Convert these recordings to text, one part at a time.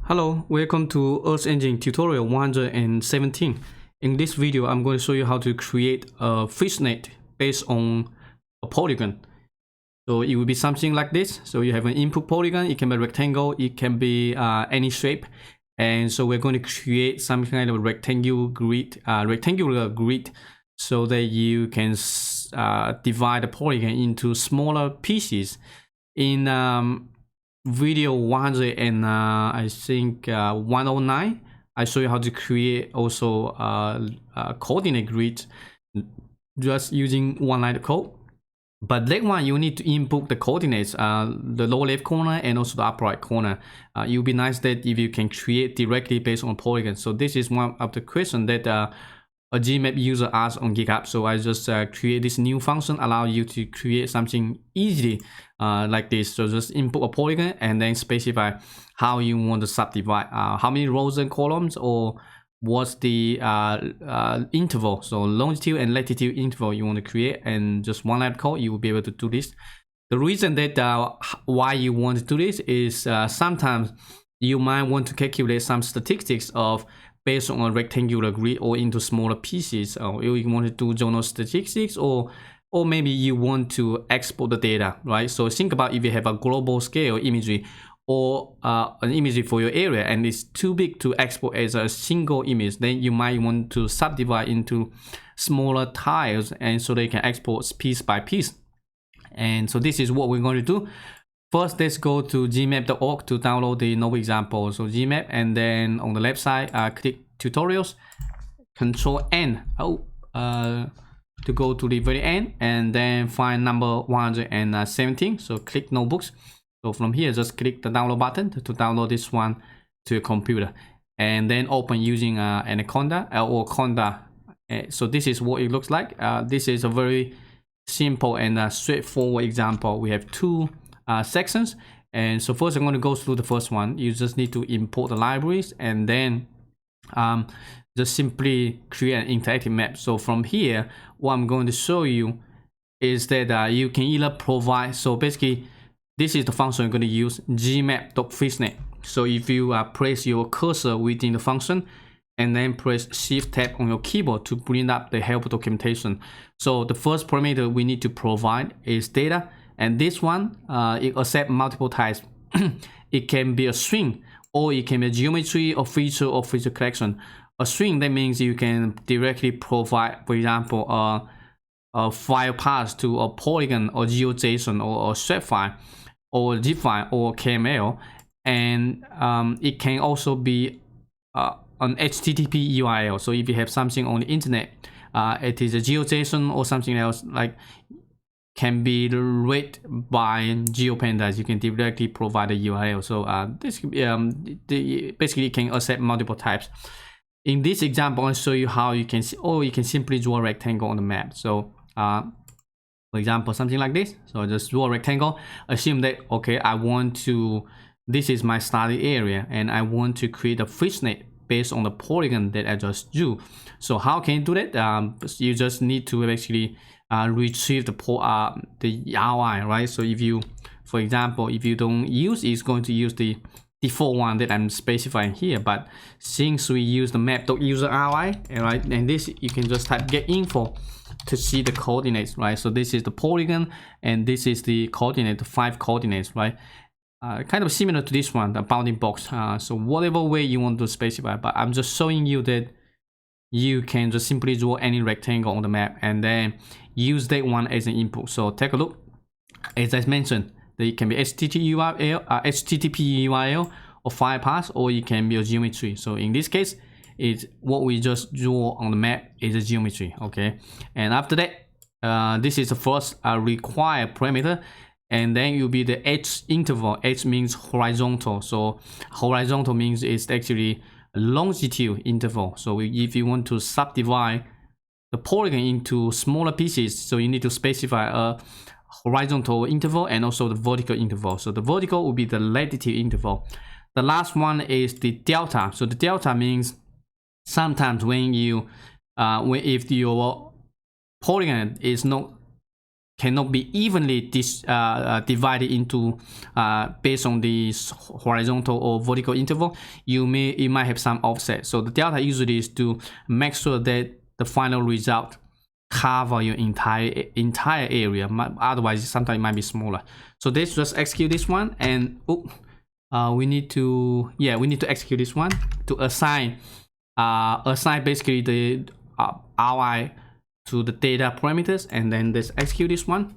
Hello, welcome to Earth Engine tutorial 117. In this video, I'm going to show you how to create a fishnet based on a polygon. So it will be something like this. So you have an input polygon, it can be a rectangle, it can be any shape. And so we're going to create some kind of rectangular grid so that you can divide the polygon into smaller pieces. In video 100 and I think 109, I show you how to create also a coordinate grid just using one line of code. But that one, you need to input the coordinates, the lower left corner and also the upper right corner. It would be nice that if you can create directly based on polygon. So this is one of the questions that a Gmap user asked on GitHub. So I just create this new function, allow you to create something easily like this. So just input a polygon and then specify how you want to subdivide, how many rows and columns, or what's the interval, so longitude and latitude interval you want to create, and just one line of code you will be able to do this. The reason that why you want to do this is sometimes you might want to calculate some statistics of based on a rectangular grid or into smaller pieces, or you want to do zonal statistics, or maybe you want to export the data, right? So think about if you have a global scale imagery or an imagery for your area and it's too big to export as a single image, then you might want to subdivide into smaller tiles, and so they can export piece by piece. And so this is what we're going to do. First, let's go to gmap.org to download the notebook example. So Gmap, and then on the left side, click tutorials, Control N to go to the very end, and then find number 117. So click notebooks. So from here, just click the download button to download this one to your computer, and then open using Anaconda or Conda. So this is what it looks like. This is a very simple and straightforward example. We have two sections, and so first I'm going to go through the first one. You just need to import the libraries and then just simply create an interactive map. So from here, what I'm going to show you is that you can either provide, so basically this is the function you're going to use, gmap.fishnet. So if you place your cursor within the function and then press shift tab on your keyboard to bring up the help documentation. So the first parameter we need to provide is data, and this one it accepts multiple types. It can be a string, or it can be a geometry or feature collection. A string, that means you can directly provide, for example, a file path to a polygon or GeoJSON or a shape file or zip file or KML, and it can also be an HTTP URL. So if you have something on the internet, it is a GeoJSON or something else, like can be read by GeoPandas. You can directly provide a URL. So this basically can accept multiple types. In this example, I'll show you how you can see, or you can simply draw a rectangle on the map. So for example, something like this. So I just draw a rectangle, assume that, okay, I want to, this is my study area, and I want to create a fishnet based on the polygon that I just drew. So how can you do that? You just need to actually retrieve the ROI, right? So if you, for example, if you don't use, it's going to use the default one that I'm specifying here. But since we use the map.user ROI, right, and this, you can just type get info to see the coordinates, right? So this is the polygon, and this is the coordinate, the 5 coordinates, right? Kind of similar to this one, the bounding box. So whatever way you want to specify, but I'm just showing you that you can just simply draw any rectangle on the map and then use that one as an input. So take a look. As I mentioned, it can be HTTP URL or file path, or it can be a geometry. So in this case, it's what we just draw on the map is a geometry, okay? And after that, this is the first required parameter, and then it will be the H interval. H means horizontal. So horizontal means it's actually longitude interval. So if you want to subdivide the polygon into smaller pieces, so you need to specify a horizontal interval and also the vertical interval. So the vertical will be the latitude interval. The last one is the delta. So the delta means sometimes when you if your polygon is not cannot be evenly divided into based on the horizontal or vertical interval. You might have some offset. So the delta usually is to make sure that the final result cover your entire area. Otherwise, sometimes it might be smaller. So let's just execute this one, and we need to execute this one to assign basically the RI to the data parameters, and then let's execute this one.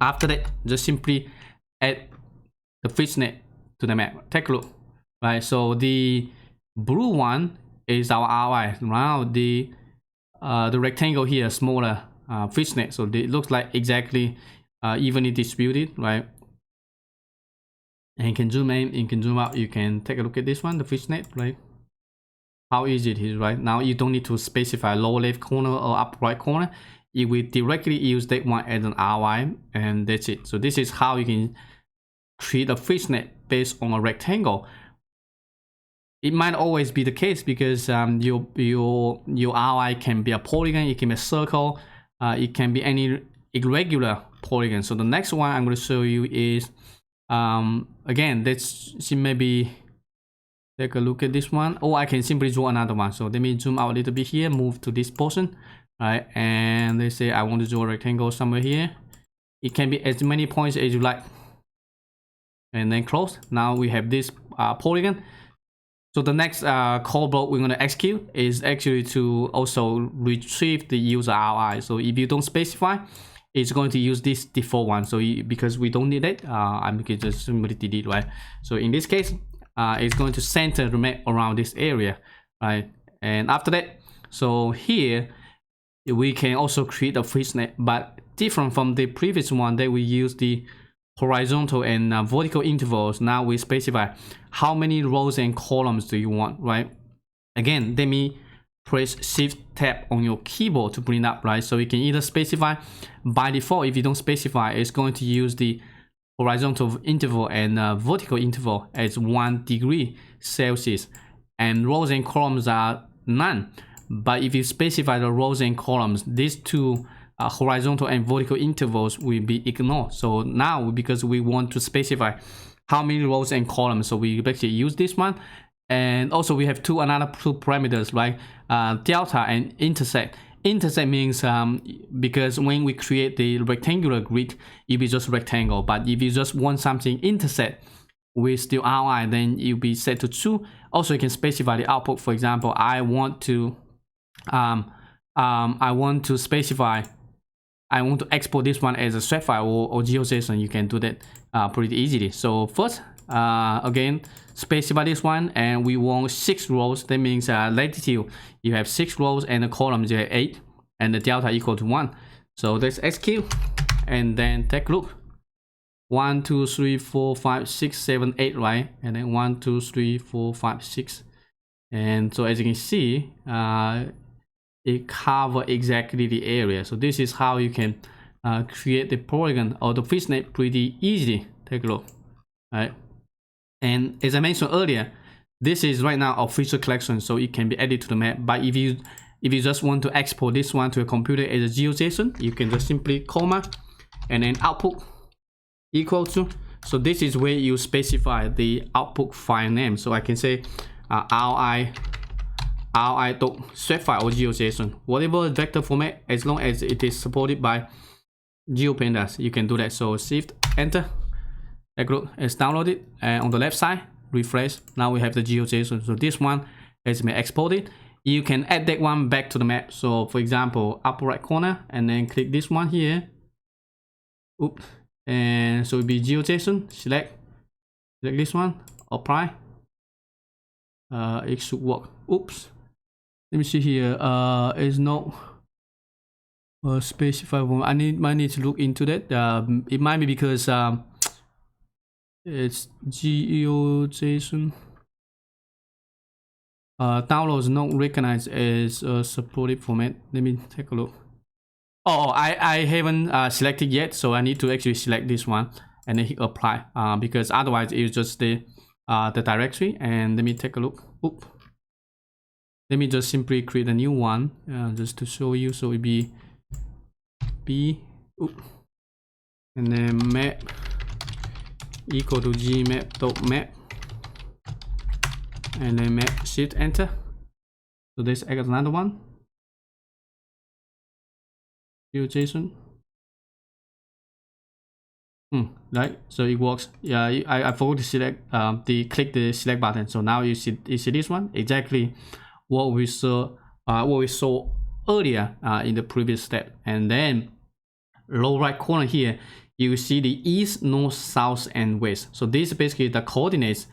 After that, just simply add the fishnet to the map. Take a look, right? So the blue one is our RI. Now the rectangle here is smaller fishnet, so it looks like exactly evenly distributed, right? And you can zoom in, you can zoom out, you can take a look at this one, the fishnet, right? How easy it is, right? Now you don't need to specify lower left corner or upper right corner. You will directly use that one as an RI, and that's it. So this is how you can create a fishnet based on a rectangle. It might always be the case because your RI can be a polygon, it can be a circle, it can be any irregular polygon. So the next one I'm going to show you is again, let's see, maybe take a look at this one. Or I can simply draw another one. So let me zoom out a little bit here, move to this portion, right? And let's say I want to draw a rectangle somewhere here. It can be as many points as you like, and then close. Now we have this polygon. So the next call block we're going to execute is actually to also retrieve the user RI. So if you don't specify, it's going to use this default one. So because we don't need it, I'm going to just simply delete, right? So in this case, it's going to center the map around this area, right? And after that, so here we can also create a fishnet, but different from the previous one that we use the horizontal and vertical intervals. Now we specify how many rows and columns do you want, right? Again, let me press Shift Tab on your keyboard to bring it up, right? So you can either specify by default. If you don't specify, it's going to use the horizontal interval and vertical interval as 1 degree Celsius, and rows and columns are none. But if you specify the rows and columns, these two horizontal and vertical intervals will be ignored. So now, because we want to specify how many rows and columns, so we basically use this one. And also we have another two parameters, right? Delta and intersect. Intersect means because when we create the rectangular grid, it will be just rectangle. But if you just want something intersect with the RI, then it will be set to true. Also, you can specify the output. For example, I want to specify, I want to export this one as a shapefile file or GeoJSON. You can do that pretty easily. So first, again, specify this one, and we want 6 rows. That means latitude, you have 6 rows, and the columns you have 8, and the delta equal to 1. So let's execute, and then take a look. 1, 2, 3, 4, 5, 6, 7, 8, right? And then 1, 2, 3, 4, 5, 6. And so as you can see, it covers exactly the area. So this is how you can create the polygon or the fishnet pretty easy. Take a look, right? And as I mentioned earlier, this is right now a feature collection, so it can be added to the map. But if you just want to export this one to a computer as a GeoJSON, you can just simply comma and then output equal to. So this is where you specify the output file name. So I can say ri.shapefile or GeoJSON, whatever vector format, as long as it is supported by GeoPandas, you can do that. So Shift Enter. Take a look, it's downloaded, and on the left side, refresh. Now we have the GeoJSON. So this one has been exported. You can add that one back to the map. So for example, upper right corner, and then click this one here. Oops. And so it'll be GeoJSON. Select this one, apply. It should work. Oops. Let me see here. It's not specified one. I might need to look into that. It might be because it's GeoJSON. Downloads not recognized as a supported format. Let me take a look. Oh, I haven't selected yet, so I need to actually select this one and then hit apply. Because otherwise it's just the directory. And let me take a look. Oop. Let me just simply create a new one just to show you. So it'll be B. Oop. and then map equal to gmap.map, and then map shift enter. So this is another one. JSON. Right, so it works. Yeah, I forgot to select click the select button. So now you see this one, exactly what we saw earlier in the previous step. And then lower right corner here, you see the east, north, south, and west. So this is basically the coordinates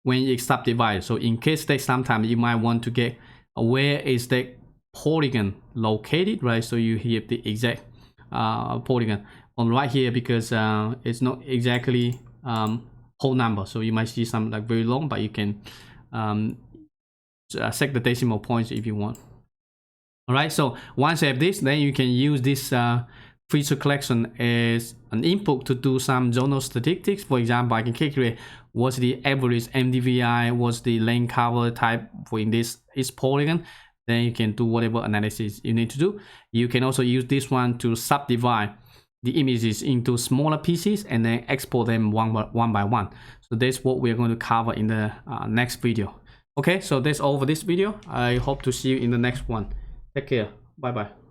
when you subdivide. So in case that sometimes you might want to get where is the polygon located, right? So you have the exact polygon on right here, because it's not exactly whole number, so you might see some like very long, but you can set the decimal points if you want. All right, so once you have this, then you can use this feature collection as an input to do some zonal statistics. For example, I can calculate what's the average MDVI, what's the lane cover type for in this is polygon. Then you can do whatever analysis you need to do. You can also use this one to subdivide the images into smaller pieces and then export them one by one. So that's what we're going to cover in the next video. Okay, so that's all for this video. I hope to see you in the next one. Take care. Bye bye.